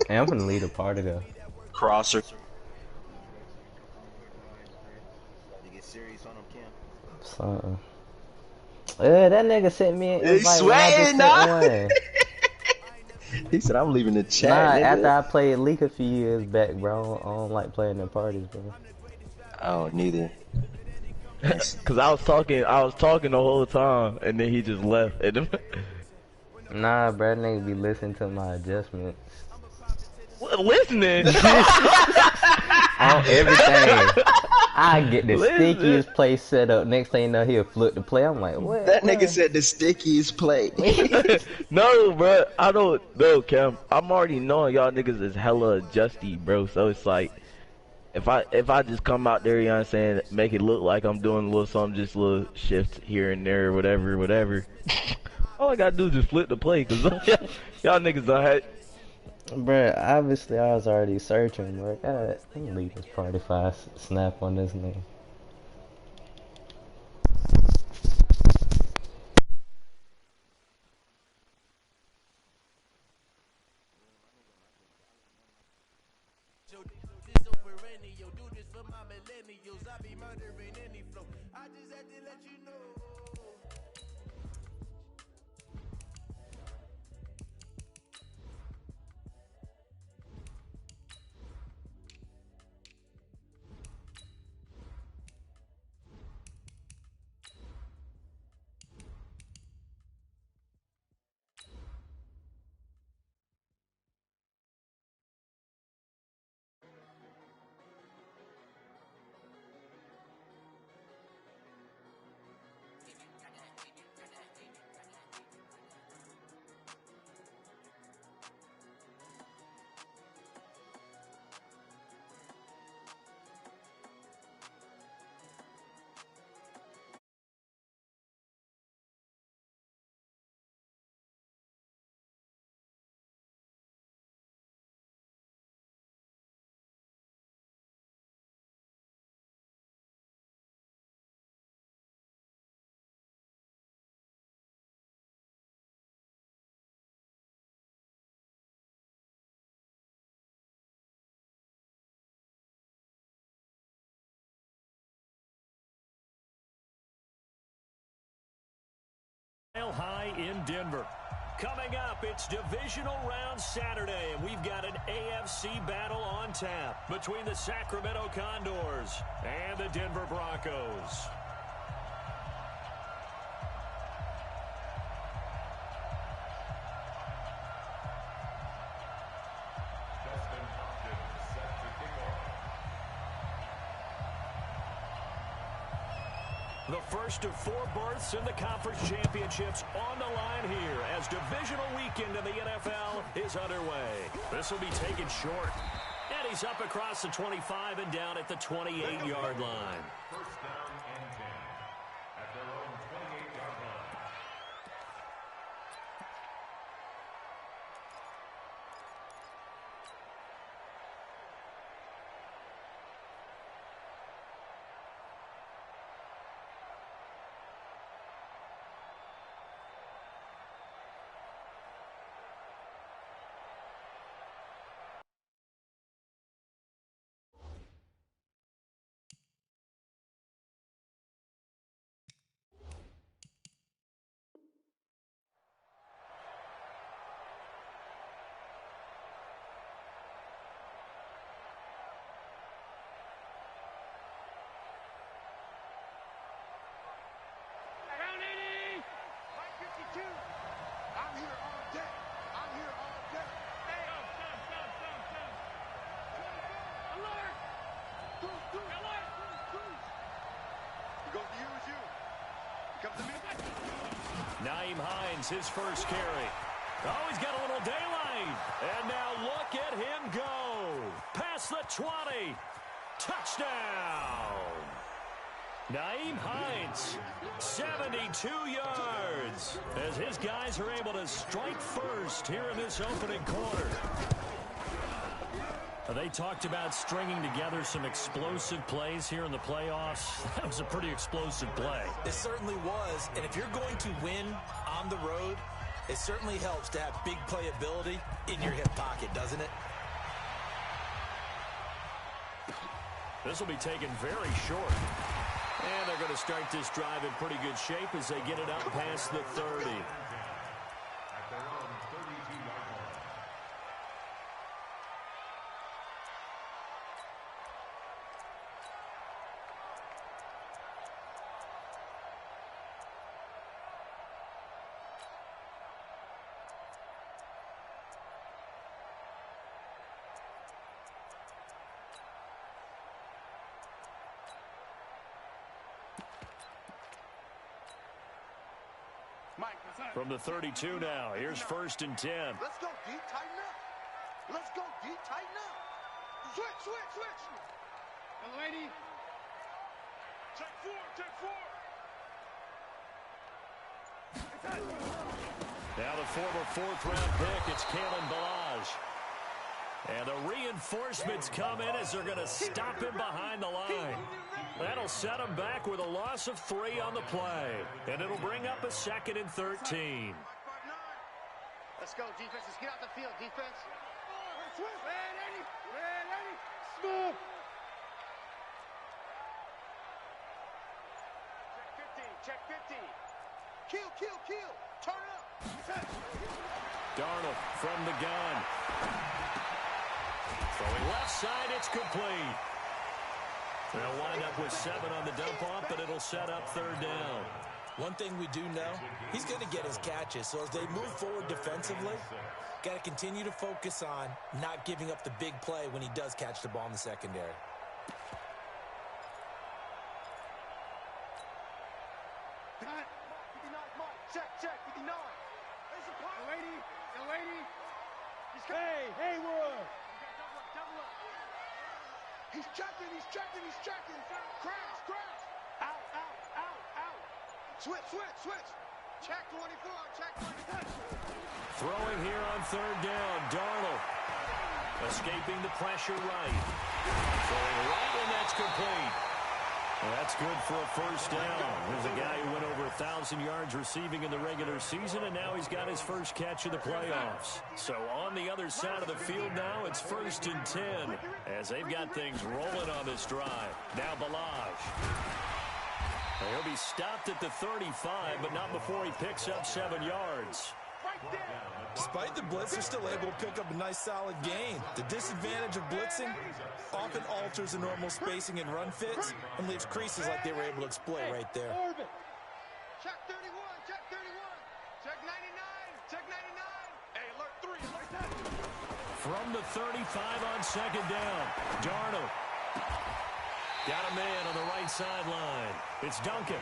Hey, I'm finna lead a party though. Crosser. So, that nigga sent me an He's invite when I just sweating, sent nah. one. He said, I'm leaving the chat, Nah, after nigga. I played League a few years back, bro, I don't like playing in parties, bro. Oh, neither. Nice. Cause I was talking the whole time, and then he just left. Nah, bro, that nigga be listening to my adjustments. Listening. On everything. I get the Listen. stickiest play set up. Next thing you know, he'll flip the play. I'm like, what? That nigga Bro? said the stickiest play. No, bro. I don't know, Cam. I'm already knowing y'all niggas is hella adjusty, bro. So it's like, if I just come out there, you know what I'm saying, make it look like I'm doing a little something, just a little shift here and there, whatever. All I gotta do is just flip the play, cause y'all niggas done had. Bruh, obviously I was already searching, bro. God, let me leave this party if I snap on this nigga. Mile High in Denver. Coming up, it's divisional round Saturday, and we've got an AFC battle on tap between the Sacramento Condors and the Denver Broncos. The first of 4 berths in the conference championships on the line here as divisional weekend in the NFL is underway. This will be taken short. And he's up across the 25 and down at the 28-yard line. First down and 10 at their own 28-yard line. Nyheim Hines, his first carry. Oh, he's got a little daylight. And now look at him go. Past the 20. Touchdown. Nyheim Hines, 72 yards. As his guys are able to strike first here in this opening quarter. They talked about stringing together some explosive plays here in the playoffs. That was a pretty explosive play. It certainly was. And if you're going to win on the road, it certainly helps to have big playability in your hip pocket, doesn't it? This will be taken very short. And they're going to start this drive in pretty good shape as they get it up past the 30. From the 32 now, here's 1st and 10. Let's go deep, tighten up. Let's go deep, tighten up. Switch, switch, switch. Young lady. Check 4, check 4. Now the former 4th-round pick, it's Kalen Ballage. And the reinforcements come in as they're going to stop him behind the line. That'll set him back with a loss of 3 on the play. And it'll bring up a 2nd and 13. Let's go, defense. Let's get out the field, defense. Ready, ready, smooth. Check 50, check 50. Kill, kill, kill. Turn up. Darnold from the gun. Throwing left side, it's complete. They'll wind up with 7 on the dump off, but it'll set up 3rd down. One thing we do know, he's going to get his catches. So as they move forward defensively, got to continue to focus on not giving up the big play when he does catch the ball in the secondary. Check, 59. The lady. Hey, Haywood. Double up. He's checking. Crash. Out. Switch. Check 24, check 24. Throwing here on 3rd down, Darnold. Escaping the pressure right. Throwing right, and that's complete. Well, that's good for a 1st down. There's a guy who went over 1,000 yards receiving in the regular season, and now he's got his first catch of the playoffs. So on the other side of the field now, it's 1st and 10, as they've got things rolling on this drive. Now Ballage. He'll be stopped at the 35, but not before he picks up 7 yards. Despite the blitz, they're still able to pick up a nice, solid gain. The disadvantage of blitzing often alters the normal spacing and run fits and leaves creases like they were able to exploit right there. Check 31, check 99. Hey, alert 3, alert 9. From the 35 on 2nd down, Darnold. Got a man on the right sideline. It's Duncan.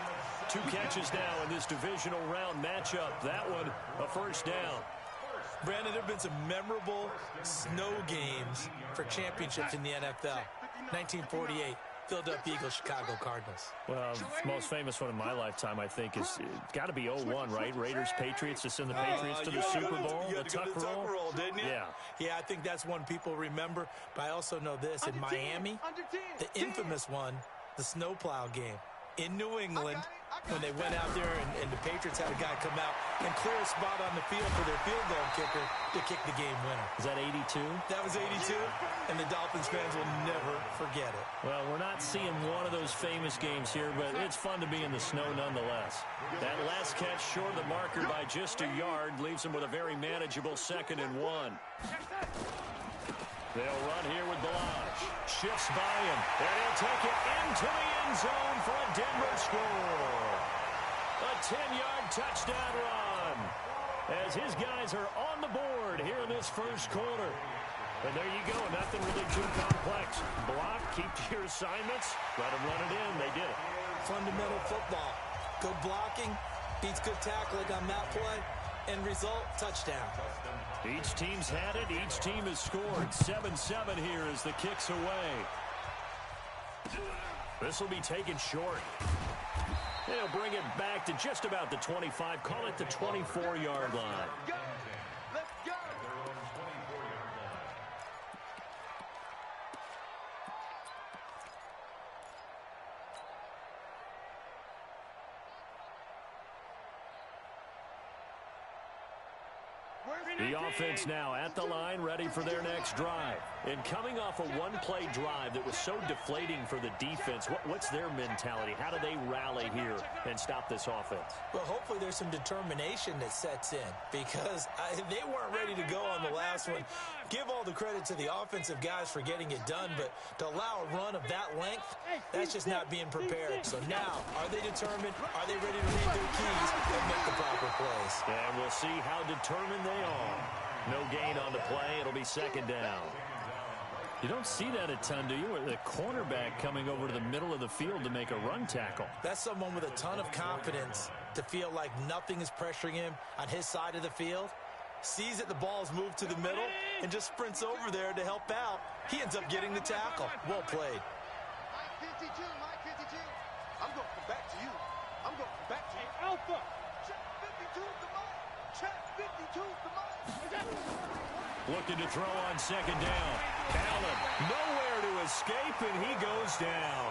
2 catches now in this divisional round matchup. That one, a 1st down. Brandon, there have been some memorable snow games for championships in the NFL. 1948, Philadelphia Eagles, Chicago Cardinals. Well, the most famous one in my lifetime, I think, is got to be 0-1, right? Raiders, Patriots, to send the Patriots to the Super Bowl. You had to go to the tuck roll, didn't you? Yeah. Yeah, I think that's one people remember. But I also know this. In Miami, the infamous one, the snowplow game. In New England, when they went out there and the Patriots had a guy come out and clear a spot on the field for their field goal kicker to kick the game winner. Is that 82? That was 82, and the Dolphins fans will never forget it. Well, we're not seeing one of those famous games here, but it's fun to be in the snow nonetheless. That last catch short of the marker by just a yard leaves him with a very manageable 2nd and 1. They'll run here with Ballage. Shifts by him, and he'll take it into the end zone for a Denver score. A 10-yard touchdown run as his guys are on the board here in this 1st quarter. And there you go, nothing really too complex. Block, keep to your assignments, let them run it in. They did it. Fundamental football. Good blocking beats good tackling on that play. End result, touchdown. Each team's had it. Each team has scored. 7-7 here as the kick's away. This will be taken short. They'll bring it back to just about the 25. Call it the 24-yard line. Let's go. The offense now at the line, ready for their next drive. And coming off a one-play drive that was so deflating for the defense, what's their mentality? How do they rally here and stop this offense? Well, hopefully there's some determination that sets in because they weren't ready to go on the last one. Give all the credit to the offensive guys for getting it done, but to allow a run of that length, that's just not being prepared. So now, are they determined? Are they ready to read their keys and make the proper plays? And we'll see how determined they are. No gain on the play. It'll be second down. You don't see that a ton, do you? With the cornerback coming over to the middle of the field to make a run tackle. That's someone with a ton of confidence to feel like nothing is pressuring him on his side of the field. Sees that the ball's moved to the middle and just sprints over there to help out. He ends up getting the tackle. Well played. Mike 52, Mike 52. I'm going to come back to you. I'm going to come back to you. Alpha. Check 52 to Mike. Check 52 to Mike. Looking to throw on second down. Allen nowhere to escape, and he goes down.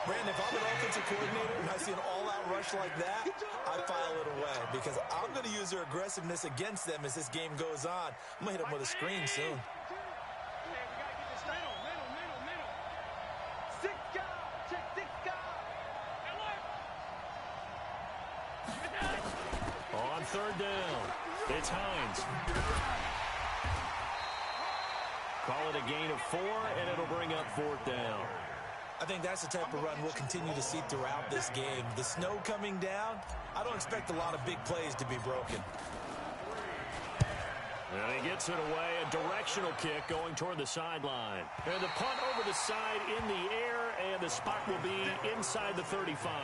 Brandon, if I'm an offensive coordinator and I see an all-out rush like that, I file it away because I'm going to use their aggressiveness against them as this game goes on. I'm going to hit them with a screen soon. On third down, it's Hines. Call it a gain of 4, and it'll bring up fourth down. I think that's the type of run we'll continue to see throughout this game. The snow coming down, I don't expect a lot of big plays to be broken. And he gets it away, a directional kick going toward the sideline. And the punt over the side in the air, and the spot will be inside the 35.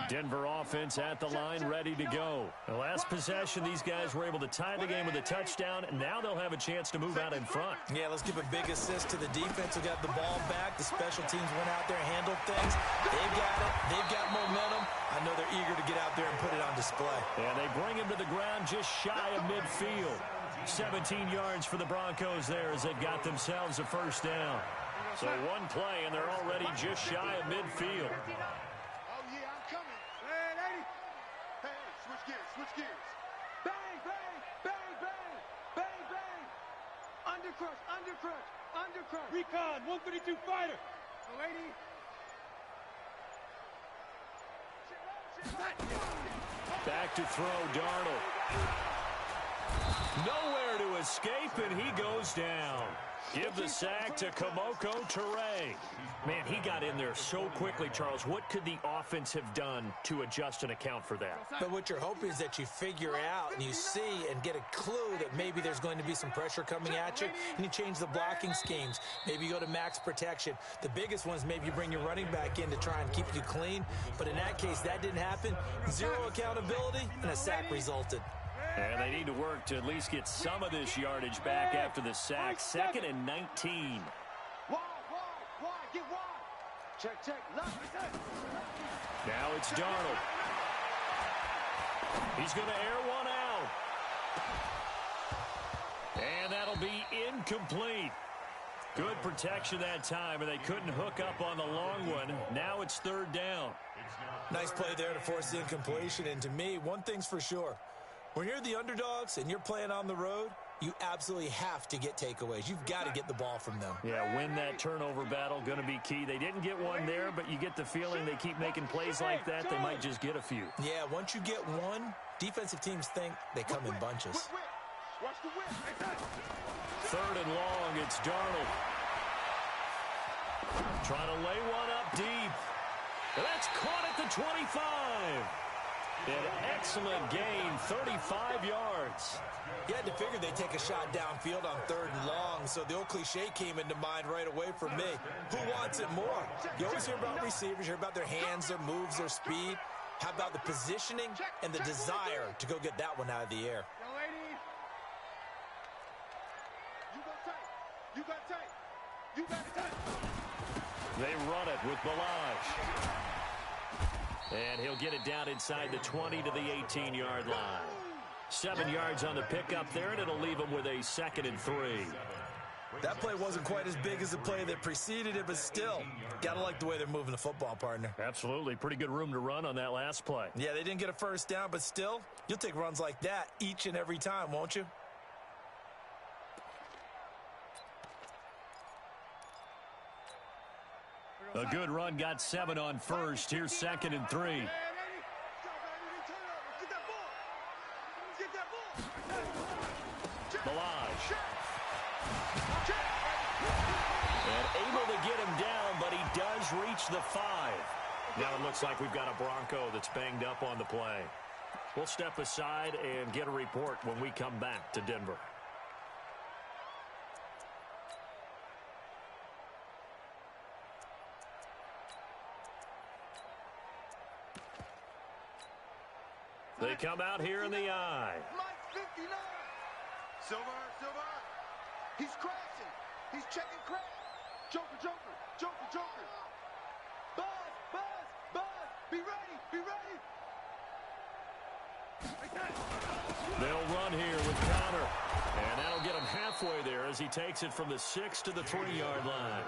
Denver offense at the line, ready to go. The last possession, these guys were able to tie the game with a touchdown, and now they'll have a chance to move out in front. Yeah, let's give a big assist to the defense who got the ball back. The special teams went out there, handled things. They've got it. They've got momentum. I know they're eager to get out there and put it on display. And they bring him to the ground just shy of midfield. 17 yards for the Broncos there as they've got themselves a first down. So one play, and they're already just shy of midfield. Switch gears. Bang, bang, bang, bang, bang, bang. Undercrush, undercrush, undercrush. Recon, 132 fighter. Lady. Back to throw, Darnold. Nowhere to escape, and he goes down. Give the sack to Kamoko Toure. Man, he got in there so quickly, Charles. What could the offense have done to adjust and account for that? But what you're hoping is that you figure out and you see and get a clue that maybe there's going to be some pressure coming at you, and you change the blocking schemes. Maybe you go to max protection. The biggest one is maybe you bring your running back in to try and keep you clean. But in that case, that didn't happen. Zero accountability, and a sack resulted. And they need to work to at least get some of this yardage back after the sack. 2nd and 19. Wide, get wide. Check, left. Now it's Darnold. He's going to air one out. And that'll be incomplete. Good protection that time, and they couldn't hook up on the long one. Now it's third down. Nice play there to force the incompletion. And to me, one thing's for sure. When you're the underdogs and you're playing on the road, you absolutely have to get takeaways. You've got to get the ball from them. Yeah, win that turnover battle, going to be key. They didn't get one there, but you get the feeling they keep making plays like that, they might just get a few. Yeah, once you get one, defensive teams think they come in bunches. Watch the whip. 3rd and long, it's Darnold. Trying to lay one up deep. That's caught at the 25. An excellent gain, 35 yards. You had to figure they'd take a shot downfield on 3rd and long, so the old cliche came into mind right away for me. Who wants it more? You always hear about receivers, you hear about their hands, their moves, their speed. How about the positioning and the desire to go get that one out of the air? Young lady. You got tight. You got tight. They run it with Balaj. And he'll get it down inside the 20 to the 18-yard line. 7 yards on the pickup there, and it'll leave him with a 2nd and 3. That play wasn't quite as big as the play that preceded it, but still, got to like the way they're moving the football, partner. Absolutely. Pretty good room to run on that last play. Yeah, they didn't get a first down, but still, you'll take runs like that each and every time, won't you? A good run got 7 on first. Here's 2nd and 3. Ballage. And able to get him down, but he does reach the 5. Now it looks like we've got a Bronco that's banged up on the play. We'll step aside and get a report when we come back to Denver. They come out here in the I. Mike 59. Silver. He's crashing. He's checking crash. Joker. Buzz. Be ready. They'll run here with Connor. And that'll get him halfway there as he takes it from the 6 to the 3-yard line.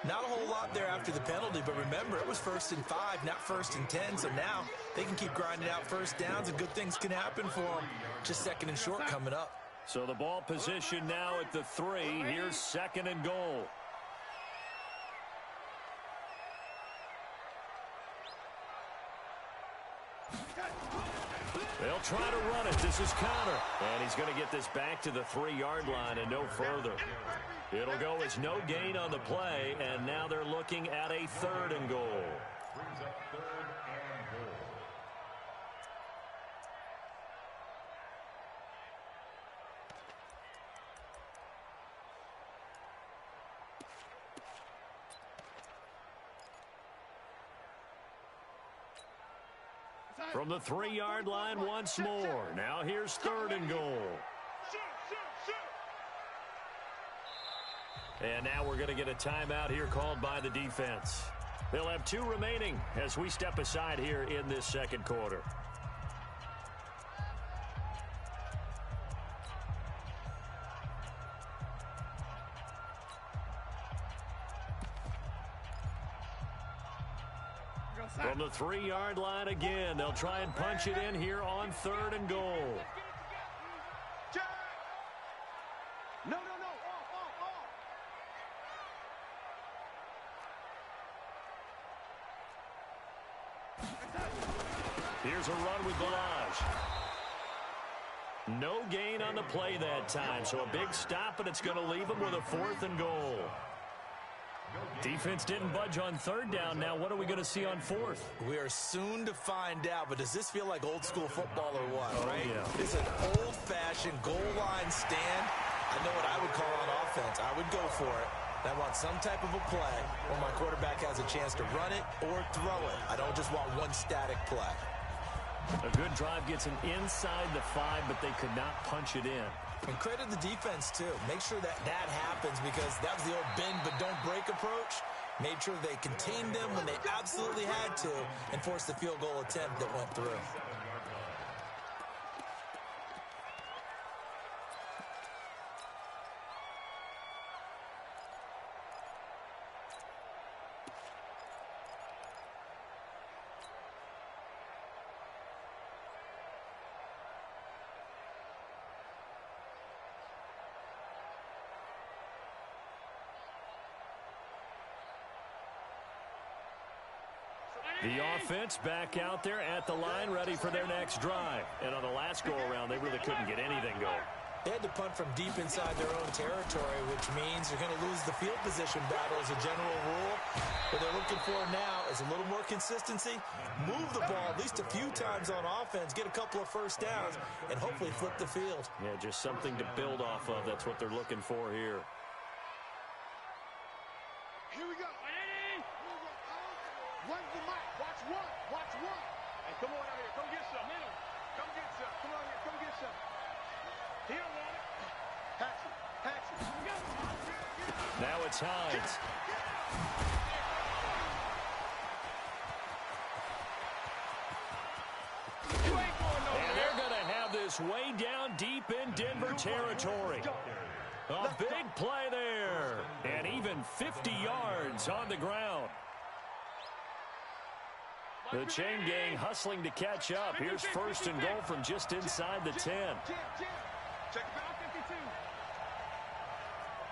Not a whole lot there after the penalty, but remember, it was 1st and 5, not 1st and 10, so now they can keep grinding out first downs and good things can happen for them. Just 2nd and short coming up. So the ball position now at the 3. Here's 2nd and goal. They'll try to run it. This is Connor. And he's going to get this back to the 3-yard line and no further. It'll go as no gain on the play, and now they're looking at a 3rd and goal. From the 3-yard line once more. Now here's 3rd and goal. And now we're going to get a timeout here called by the defense. They'll have 2 remaining as we step aside here in this 2nd quarter. From the 3-yard line again, they'll try and punch it in here on 3rd and goal. No. Off. Here's a run with Ballage. No gain on the play that time, so a big stop, and it's going to leave them with a 4th and goal. Defense didn't budge on 3rd down. Now what are we going to see on 4th? We are soon to find out, but does this feel like old school football or what, right? Yeah. It's an old-fashioned goal line stand. I know what I would call on offense. I would go for it. I want some type of a play where my quarterback has a chance to run it or throw it. I don't just want one static play. A good drive gets him inside the 5, but they could not punch it in. And credit the defense, too. Make sure that happens because that was the old bend but don't break approach. Made sure they contained them when they absolutely had to and forced the field goal attempt that went through. The offense back out there at the line, ready for their next drive. And on the last go-around, they really couldn't get anything going. They had to punt from deep inside their own territory, which means they're going to lose the field position battle as a general rule. What they're looking for now is a little more consistency, move the ball at least a few times on offense, get a couple of first downs, and hopefully flip the field. Yeah, just something to build off of. That's what they're looking for here. Here we go. Run the mic. Watch one. Hey, come on out here. Come get some. Come get some. Come on here. Come get some. He don't want it. Hatch it. Now it's Hines. It's way down deep in Denver territory. A big play there. And even 50 yards on the ground. The chain gang hustling to catch up. Here's 1st and goal from just inside the 10. Check it out, 52.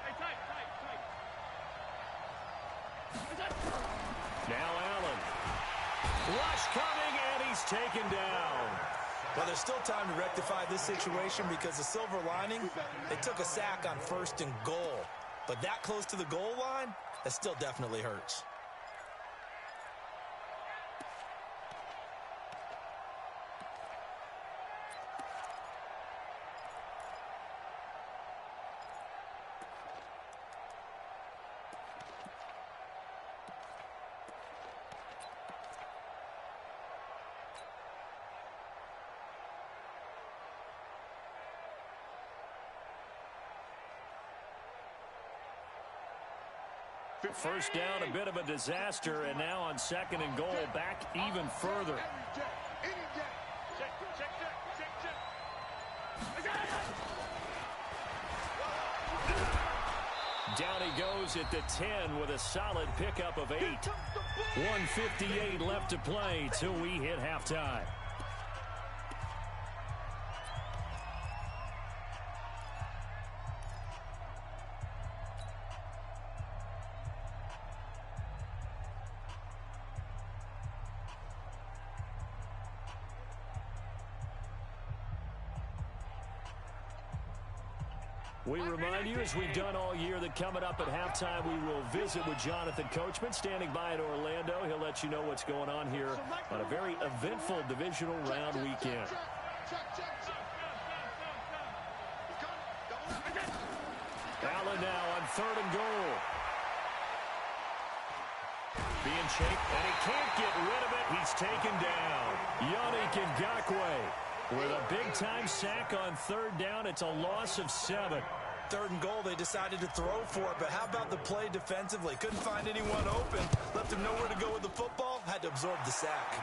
Hey, tight. Now Allen. Rush coming, and he's taken down. Well, there's still time to rectify this situation because the silver lining, they took a sack on 1st and goal. But that close to the goal line, that still definitely hurts. First down, a bit of a disaster, and now on 2nd and goal, back even further. Down he goes at the 10 with a solid pickup of 8. 1:58 left to play till we hit halftime. We remind you, as we've done all year, that coming up at halftime, we will visit with Jonathan Coachman, standing by in Orlando. He'll let you know what's going on here on a very eventful divisional round weekend. Allen now on 3rd and goal. Being chased, and he can't get rid of it. He's taken down. Yannick Ngakoue with a big-time sack on 3rd down. It's a loss of 7. 3rd and goal, they decided to throw for it, but how about the play defensively? Couldn't find anyone open, left him nowhere to go with the football, had to absorb the sack.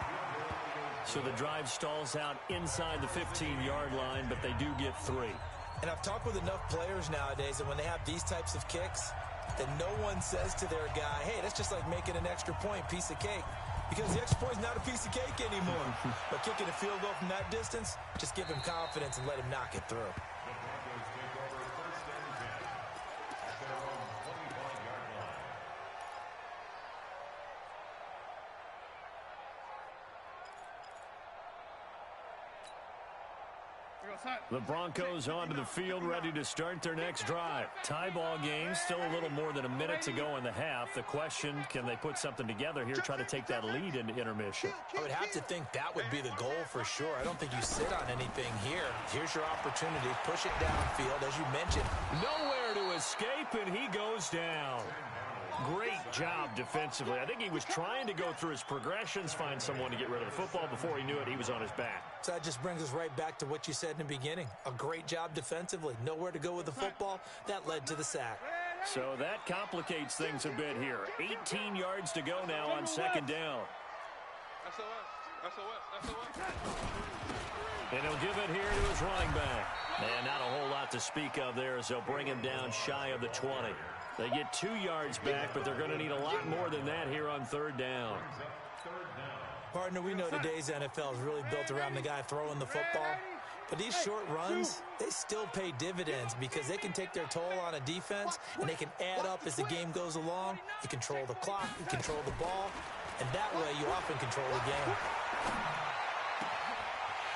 So the drive stalls out inside the 15-yard line, but they do get 3. And I've talked with enough players nowadays, and when they have these types of kicks, that no one says to their guy, hey, that's just like making an extra point, piece of cake. Because the extra point is not a piece of cake anymore. But kicking a field goal from that distance, just give him confidence and let him knock it through. The Broncos onto the field, ready to start their next drive. Tie ball game, still a little more than a minute to go in the half. The question, can they put something together here, try to take that lead into intermission? I would have to think that would be the goal for sure. I don't think you sit on anything here. Here's your opportunity. Push it downfield, as you mentioned. Nowhere to escape, and he goes down. Great job defensively. I think he was trying to go through his progressions, find someone to get rid of the football. Before he knew it, he was on his back. So that just brings us right back to what you said in the beginning. A great job defensively. Nowhere to go with the football. That led to the sack. So that complicates things a bit here. 18 yards to go now on 2nd down. And he'll give it here to his running back. And not a whole lot to speak of there as they'll bring him down shy of the 20. They get 2 yards back, but they're going to need a lot more than that here on 3rd down. Partner, we know today's NFL is really built around the guy throwing the football. But these short runs, they still pay dividends because they can take their toll on a defense, and they can add up as the game goes along. You control the clock, you control the ball, and that way you often control the game.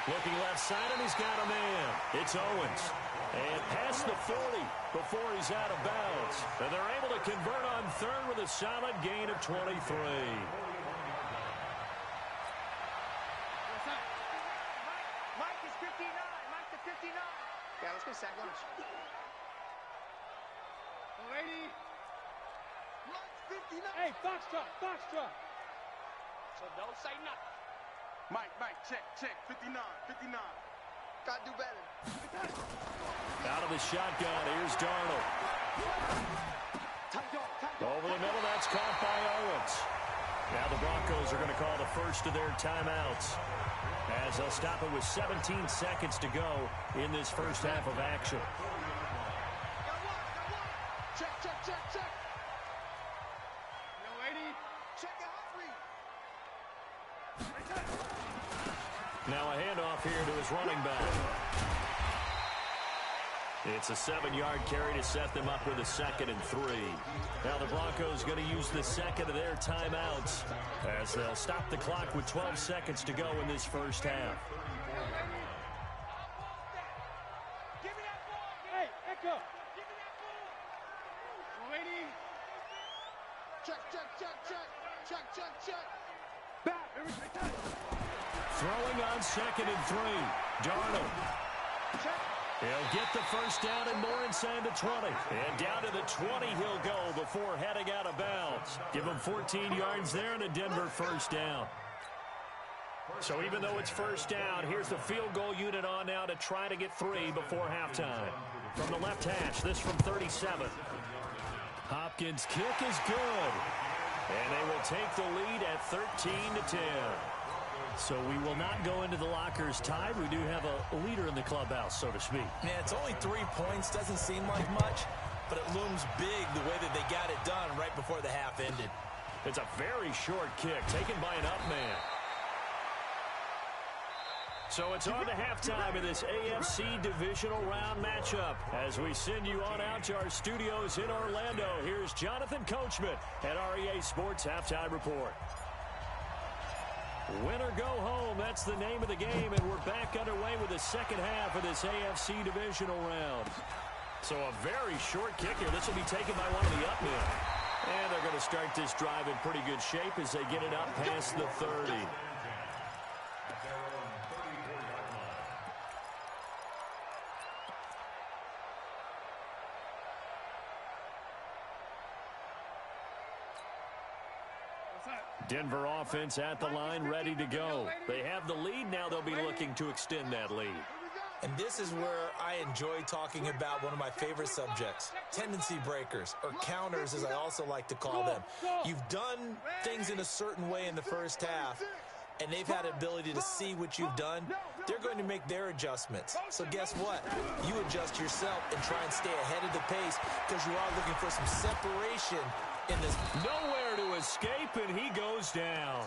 Looking left side, and he's got a man. It's Owens. And past the 40 before he's out of bounds. And they're able to convert on 3rd with a solid gain of 23. Mike is 59. Mike to 59. Yeah, let's go sack lunch. Lady. Mike's 59. Hey, Foxtrot. So don't say nothing. Mike, check. 59. Gotta do better. Out of the shotgun, here's Darnold. Over the middle, that's caught by Owens. Now the Broncos are going to call the first of their timeouts, as they'll stop it with 17 seconds to go in this first half of action. Check, check, check, check. No, 80. Check it out, read. Now a handoff here to his running back. It's a 7-yard carry to set them up with a 2nd and 3. Now the Broncos going to use the second of their timeouts as they'll stop the clock with 12 seconds to go in this first half. Give me that ball. Hey, Echo. Give me that ball. 180. Check, check, check, check. Check, check, check. Back. Throwing on 2nd and 3. Darnold. Check. He'll get the first down and more inside the 20. And down to the 20 he'll go before heading out of bounds. Give him 14 yards there and a Denver first down. So even though it's first down, here's the field goal unit on now to try to get 3 before halftime. From the left hash, this from 37. Hopkins' kick is good. And they will take the lead at 13-10. So we will not go into the lockers tied. We do have a leader in the clubhouse, so to speak. Yeah, it's only 3 points. Doesn't seem like much, but it looms big the way that they got it done right before the half ended. It's a very short kick taken by an up man. So it's on to halftime in this AFC divisional round matchup. As we send you on out to our studios in Orlando, here's Jonathan Coachman at REA Sports Halftime Report. Win or go home, that's the name of the game, and we're back underway with the second half of this AFC divisional round. So a very short kick here. This will be taken by one of the up men. And they're going to start this drive in pretty good shape as they get it up past the 30. Denver offense at the line, ready to go. They have the lead. Now they'll be looking to extend that lead. And this is where I enjoy talking about one of my favorite subjects, tendency breakers, or counters as I also like to call them. You've done things in a certain way in the first half, and they've had the ability to see what you've done. They're going to make their adjustments. So guess what? You adjust yourself and try and stay ahead of the pace because you are looking for some separation in this. Nowhere to escape, and he goes down.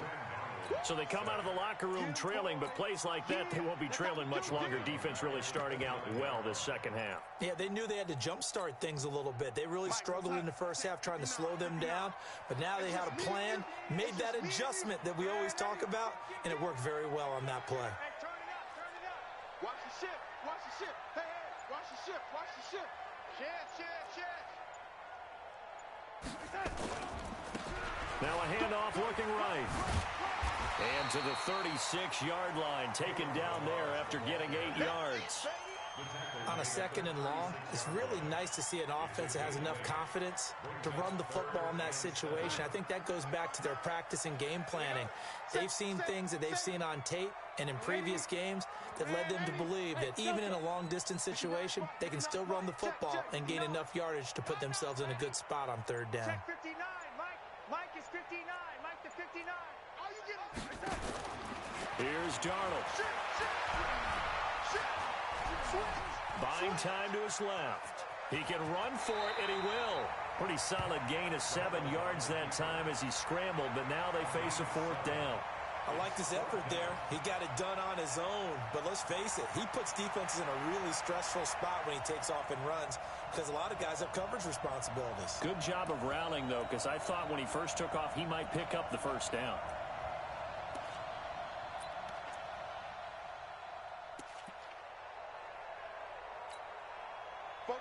So they come out of the locker room trailing, but plays like that, they won't be trailing much longer. Defense really starting out well this second half. Yeah, they knew they had to jumpstart things a little bit. They really struggled in the first half trying to slow them down, but now they had a plan, made that adjustment that we always talk about, and it worked very well on that play. Hey, turn it up. Watch the ship. Watch the ship. Hey, hey, watch the ship. Watch the ship. Ship. Now a handoff looking right. And to the 36-yard line, taken down there after getting 8 yards. On a 2nd and long, it's really nice to see an offense that has enough confidence to run the football in that situation. I think that goes back to their practice and game planning. They've seen things that they've seen on tape and in previous games that led them to believe that even in a long-distance situation, they can still run the football and gain enough yardage to put themselves in a good spot on 3rd down. Check 59. Mike is 59. Mike to 59. Oh, you get it. Here's Darnold. Buying time to his left. He can run for it, and he will. Pretty solid gain of 7 yards that time as he scrambled, but now they face a 4th down. I like his effort there. He got it done on his own, but let's face it, he puts defenses in a really stressful spot when he takes off and runs because a lot of guys have coverage responsibilities. Good job of rallying, though, because I thought when he first took off, he might pick up the first down.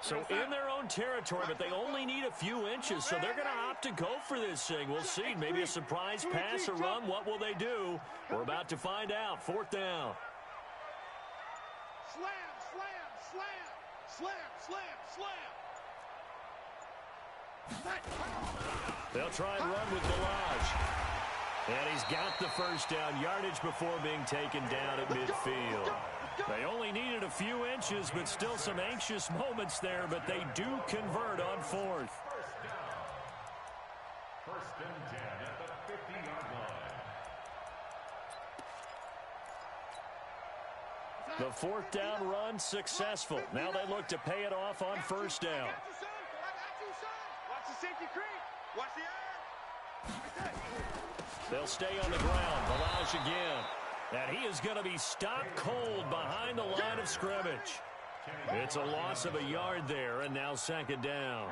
So in their own territory, but they only need a few inches, so they're going to opt to go for this thing. We'll see. Maybe a surprise pass or run. What will they do? We're about to find out. 4th down. Slam, slam, slam, slam, slam, slam. They'll try and run with Delage. And he's got the first down yardage before being taken down at midfield. They only needed a few inches, but still some anxious moments there, but they do convert on 4th. First and 10 at the 50-yard line. The fourth down run successful. Now they look to pay it off on first down. Watch the safety creep. Watch the eye. They'll stay on the ground. Balazs again. And he is going to be stopped cold behind the line of scrimmage. It's a loss of a yard there, and now second down.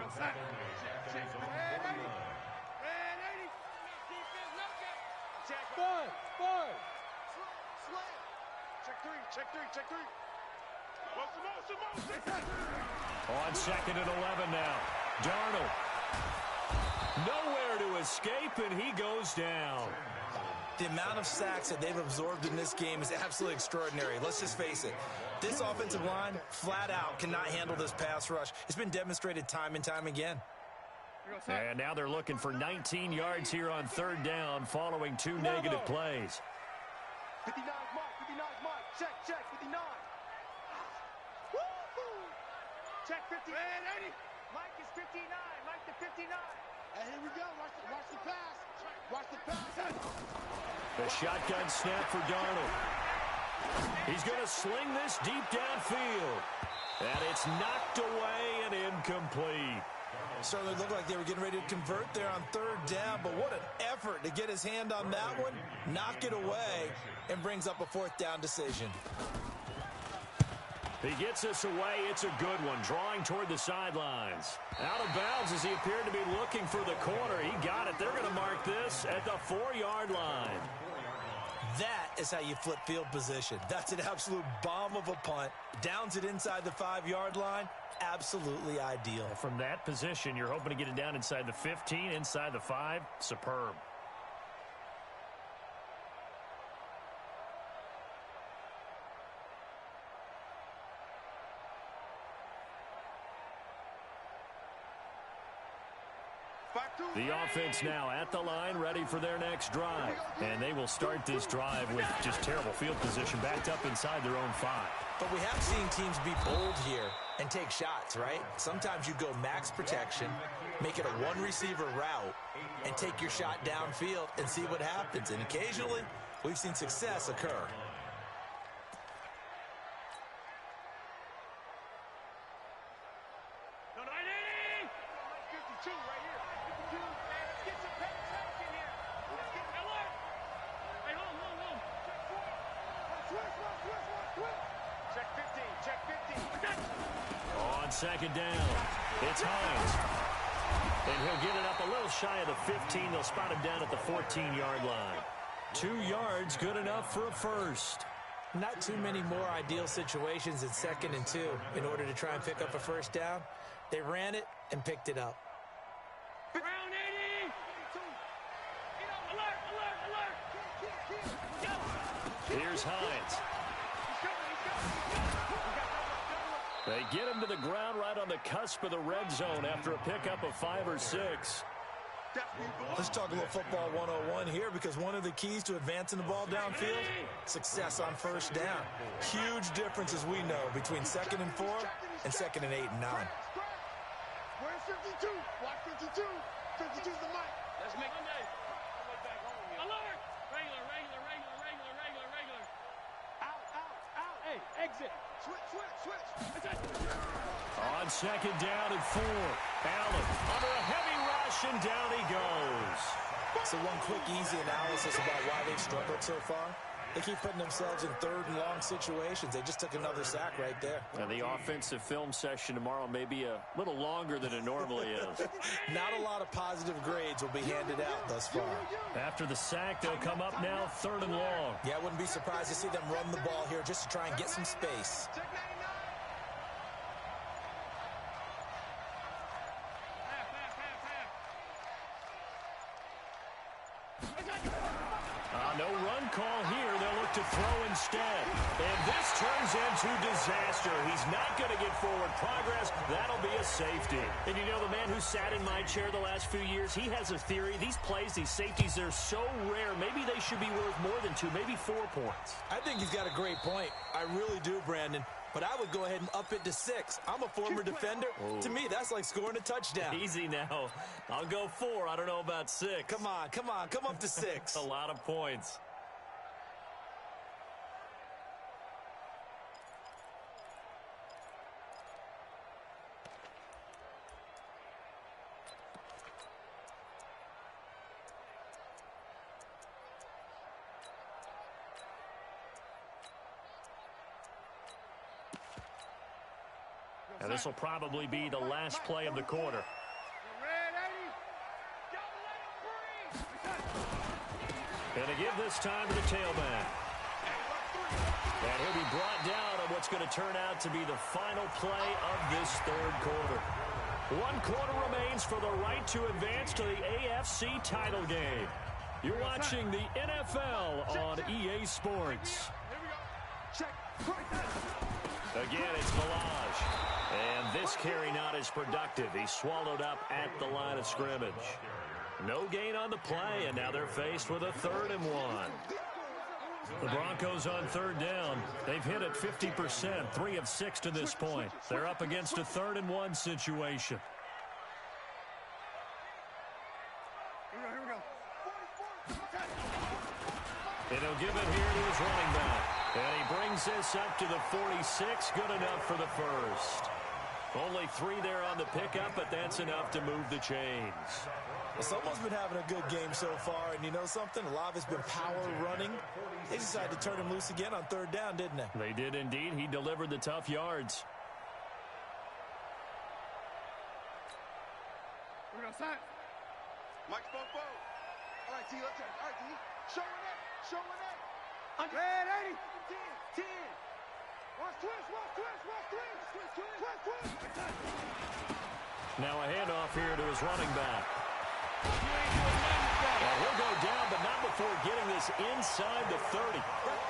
Check three. On second and 11 now. Darnold. Nowhere to escape, and he goes down. The amount of sacks that they've absorbed in this game is absolutely extraordinary. Let's just face it. This offensive line, flat out, cannot handle this pass rush. It's been demonstrated time and time again. And now they're looking for 19 yards here on third down following two negative plays. 59 mark. Check, 59. Woo-hoo. Check 50. Man, 80. Mike is 59. Mike to 59. And here we go. Watch the pass. Watch the pass. The shotgun snap for Darnold. He's going to sling this deep downfield. And it's knocked away and incomplete. Certainly looked like they were getting ready to convert there on third down, but what an effort to get his hand on that one, knock it away, and brings up a fourth down decision. He gets this away. It's a good one, drawing toward the sidelines. Out of bounds as he appeared to be looking for the corner. He got it. They're going to mark this at the 4-yard line. That is how you flip field position. That's an absolute bomb of a punt. Downs it inside the 5-yard line. Absolutely ideal. From that position, you're hoping to get it down inside the 15, inside the 5. Superb. The offense now at the line, ready for their next drive. And they will start this drive with just terrible field position, backed up inside their own 5. But we have seen teams be bold here and take shots, right? Sometimes you go max protection, make it a one-receiver route, and take your shot downfield and see what happens. And occasionally, we've seen success occur. On second down, it's Hines. And he'll get it up a little shy of the 15. They'll spot him down at the 14-yard line. 2 yards, good enough for a first. Not too many more ideal situations in 2nd and 2 in order to try and pick up a first down. They ran it and picked it up. Round 80. Alert. Here's Hines. They get him to the ground right on the cusp of the red zone after a pickup of 5 or 6. Let's talk a little football 101 here, because one of the keys to advancing the ball downfield, success on first down. Huge difference, as we know, between 2nd and 4 and 2nd and 8 and 9. Where's 52? Watch 52. 52's the mic. Let's make it. Alert. Regular. Out. Hey, exit. Switch. On second down and 4. Allen under a heavy rush, and down he goes. So one quick, easy analysis about why they've struggled so far. They keep putting themselves in 3rd and long situations. They just took another sack right there. And the offensive film session tomorrow may be a little longer than it normally is. Not a lot of positive grades will be handed out thus far. After the sack, they'll come up now 3rd and long. Yeah, I wouldn't be surprised to see them run the ball here just to try and get some space. No run call here. They'll look to throw instead. And this turns into disaster. He's not going to get forward progress. That'll be a safety. And you know, the man who sat in my chair the last few years, he has a theory. These plays, these safeties, they're so rare. Maybe they should be worth more than 2, maybe 4 points. I think he's got a great point. I really do, Brandon. But I would go ahead and up it to 6. I'm a former defender. Oh. To me, that's like scoring a touchdown. Easy now. I'll go 4. I don't know about 6. Come on. Come up to 6. A lot of points. And this will probably be the last play of the quarter. And to give this time to the tailback. And he'll be brought down on what's going to turn out to be the final play of this third quarter. 1 quarter remains for the right to advance to the AFC title game. You're watching the NFL on EA Sports. Again, it's Ballage. And this carry not as productive. He's swallowed up at the line of scrimmage. No gain on the play, and now they're faced with a 3rd and 1. The Broncos on 3rd down. They've hit it 50%, 3 of 6 to this point. They're up against a 3rd and 1 situation. Here we go. And he'll give it here to his running back. And he brings this up to the 46. Good enough for the first. Only 3 there on the pickup, but that's enough to move the chains. Well, someone's been having a good game so far, and you know something? A lot of it's been power running. They decided to turn him loose again on 3rd down, didn't they? They did indeed. He delivered the tough yards. Here we go, side. Mike Bobo. All right, T, let's turn. All right, T. Showing it. Red 80. 10. Watch twist. Now a handoff here to his running back. And he'll go down, but not before getting this inside the 30.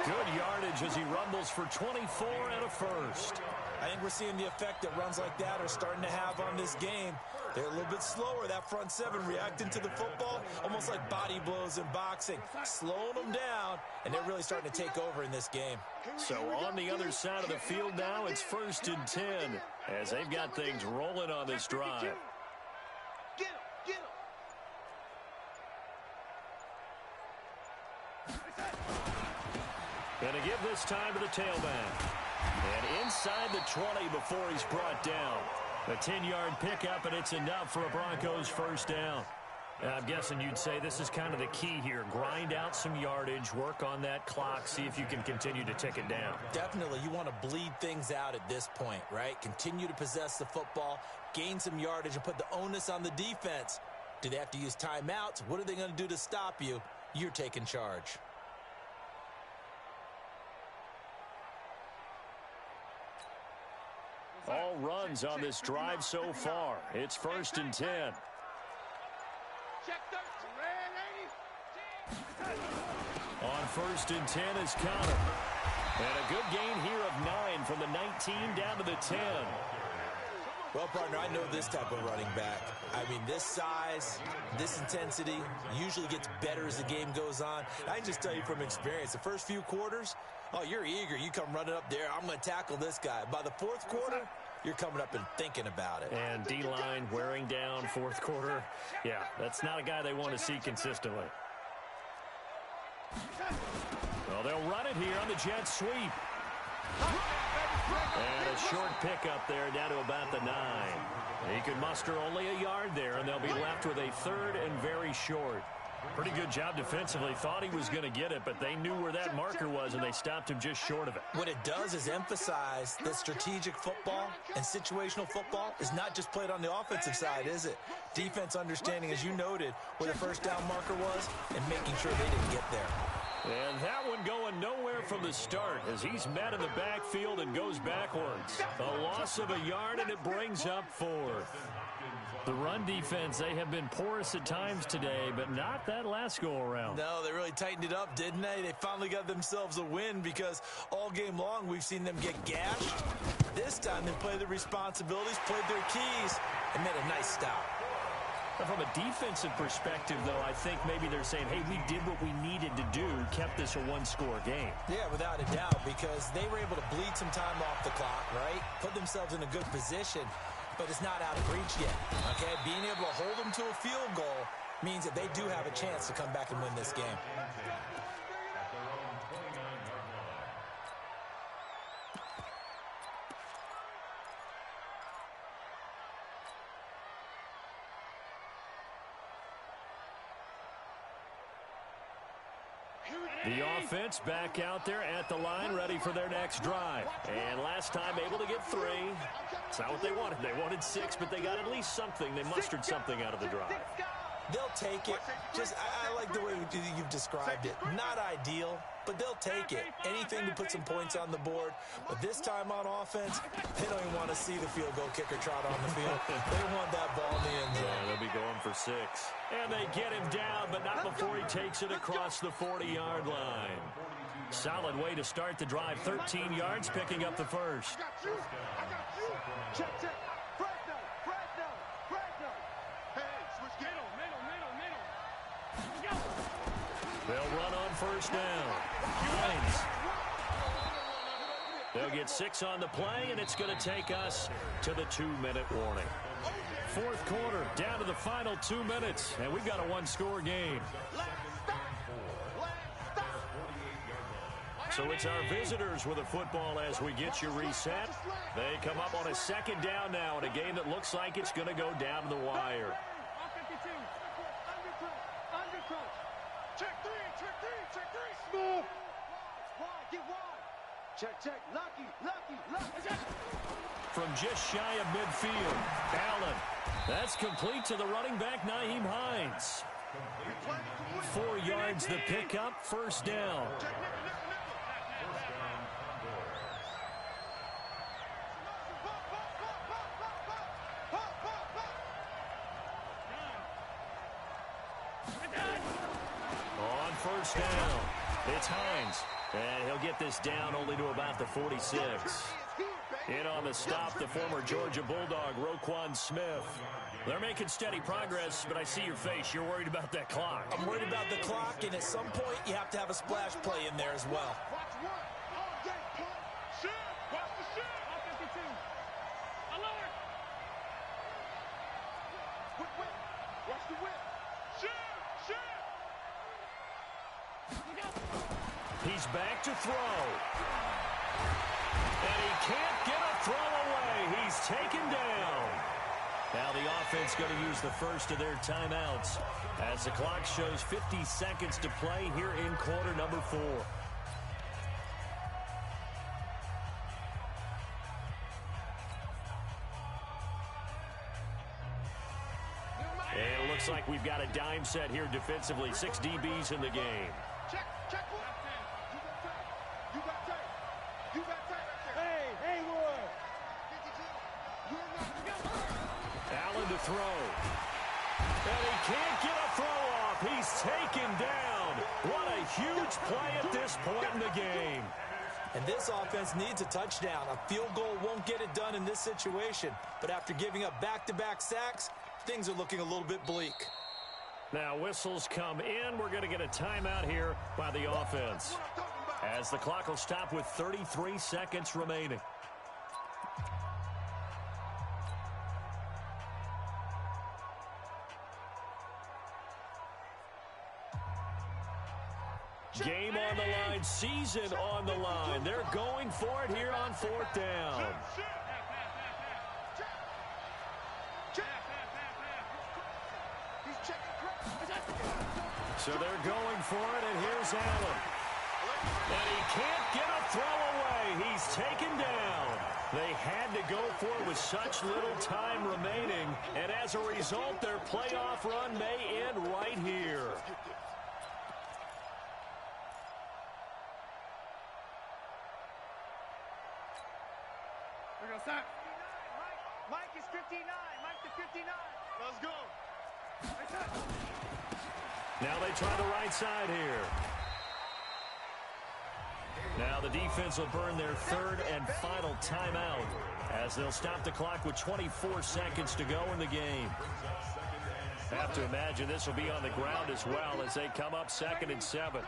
Good yardage as he rumbles for 24 and a first. I think we're seeing the effect that runs like that are starting to have on this game. They're a little bit slower, that front 7 reacting to the football, almost like body blows in boxing, slowing them down, and they're really starting to take over in this game. So on the other side of the field now, it's 1st and 10 as they've got things rolling on this drive. Get him. And to give this time to the tailback. And inside the 20 before he's brought down. A 10-yard pickup, and it's enough for a Broncos first down. I'm guessing you'd say this is kind of the key here. Grind out some yardage, work on that clock, see if you can continue to tick it down. Definitely, you want to bleed things out at this point, right? Continue to possess the football, gain some yardage, and put the onus on the defense. Do they have to use timeouts? What are they going to do to stop you? You're taking charge. All runs on this drive so far. It's 1st and 10. Check 13. Red 80. On 1st and 10 is Connor. And a good gain here of 9 from the 19 down to the 10. Well, partner, I know this type of running back. I mean, this size, this intensity usually gets better as the game goes on. I can just tell you from experience, the first few quarters, oh, you're eager. You come running up there. I'm going to tackle this guy. By the 4th quarter, you're coming up and thinking about it. And D-line wearing down 4th quarter. Yeah, that's not a guy they want to see consistently. Well, they'll run it here on the jet sweep. And a short pickup there down to about the 9. He could muster only a yard there, and they'll be left with a 3rd and very short. Pretty good job defensively. Thought he was going to get it, but they knew where that marker was, and they stopped him just short of it. What it does is emphasize that strategic football and situational football is not just played on the offensive side, is it? Defense understanding, as you noted, where the first down marker was and making sure they didn't get there. And that one going nowhere from the start as he's met in the backfield and goes backwards. A loss of a yard, and it brings up 4th. The run defense, they have been porous at times today, but not that last go-around. No, they really tightened it up, didn't they? They finally got themselves a win because all game long we've seen them get gashed. This time they played their responsibilities, played their keys, and made a nice stop. From a defensive perspective, though, I think maybe they're saying, hey, we did what we needed to do, kept this a one-score game. Yeah, without a doubt, because they were able to bleed some time off the clock, right? Put themselves in a good position, but it's not out of reach yet, okay? Being able to hold them to a field goal means that they do have a chance to come back and win this game. Here we The offense back out there at the line, ready for their next drive. And last time able to get 3. It's not what they wanted. They wanted 6, but they got at least something. They mustered something out of the drive. They'll take it. I like the way you've described it. Not ideal, but they'll take it. Anything to put some points on the board. But this time on offense, they don't even want to see the field goal kicker trot on the field. They want that ball in the end zone. Yeah, they'll be going for 6. And they get him down, but not before he takes it across the 40-yard line. Solid way to start the drive. 13 yards, picking up the first. I got you. Check. Fresno. Hey, switch middle. Go. They'll run on first down. Hines. They'll get 6 on the play, and it's going to take us to the 2-minute warning. Fourth quarter, down to the final 2 minutes, and we've got a 1-score game. So it's our visitors with a football as we get you reset. They come up on a second down now in a game that looks like it's going to go down to the wire. Check three. Smooth. Get wide. Check. Lucky. From just shy of midfield, Allen. That's complete to the running back, Nyheim Hines. 4 yards the pickup, first down. On first down, it's Hines. And he'll get this down only to about the 46. In on the stop, the former Georgia Bulldog, Roquan Smith. They're making steady progress, but I see your face. You're worried about that clock. I'm worried about the clock, and at some point, you have to have a splash play in there as well. Watch one. All day, punt. Shoot. Watch the shoot. 52. Alert. Quick whip. Watch the whip. Shoot. He's back to throw. And he can't get a throw away. He's taken down. Now the offense going to use the first of their timeouts as the clock shows 50 seconds to play here in quarter number 4. And it looks like we've got a dime set here defensively. 6 DBs in the game. Check one. You got tape. Hey, Haywood. Allen to throw. And he can't get a throw off. He's taken down. What a huge play at this point in the game. And this offense needs a touchdown. A field goal won't get it done in this situation. But after giving up back-to-back sacks, things are looking a little bit bleak. Now whistles come in. We're going to get a timeout here by the offense, as the clock will stop with 33 seconds remaining. Game on the line, season on the line. They're going for it here on fourth down. So they're going for it, and here's Allen. And he can't get a throw away. He's taken down. They had to go for it with such little time remaining, and as a result, their playoff run may end right here. We're going to stop. Mike is 59. Mike to 59. Let's go. Now they try the right side here. Now the defense will burn their third and final timeout as they'll stop the clock with 24 seconds to go in the game. Have to imagine this will be on the ground as well as they come up 2nd and 7.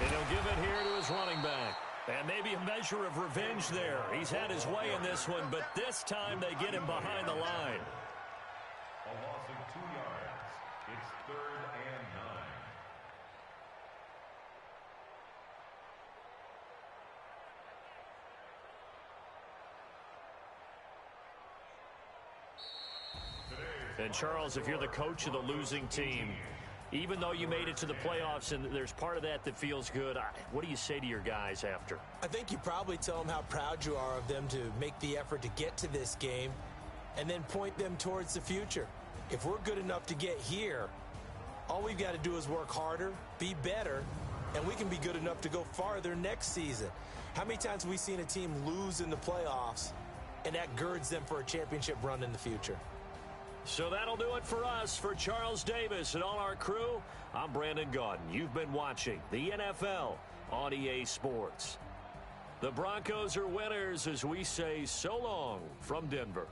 And he'll give it here to his running back. And maybe a measure of revenge there. He's had his way in this one, but this time they get him behind the line. A loss of 2 yards. It's 3rd and 9. And Charles, if you're the coach of the losing team, Even though you made it to the playoffs and there's part of that that feels good, what do you say to your guys after? I think you probably tell them how proud you are of them to make the effort to get to this game and then point them towards the future. If we're good enough to get here, all we've got to do is work harder, be better, and we can be good enough to go farther next season. How many times have we seen a team lose in the playoffs, and that girds them for a championship run in the future? So that'll do it for us. For Charles Davis and all our crew, I'm Brandon Gaudin. You've been watching the NFL on EA Sports. The Broncos are winners as we say so long from Denver.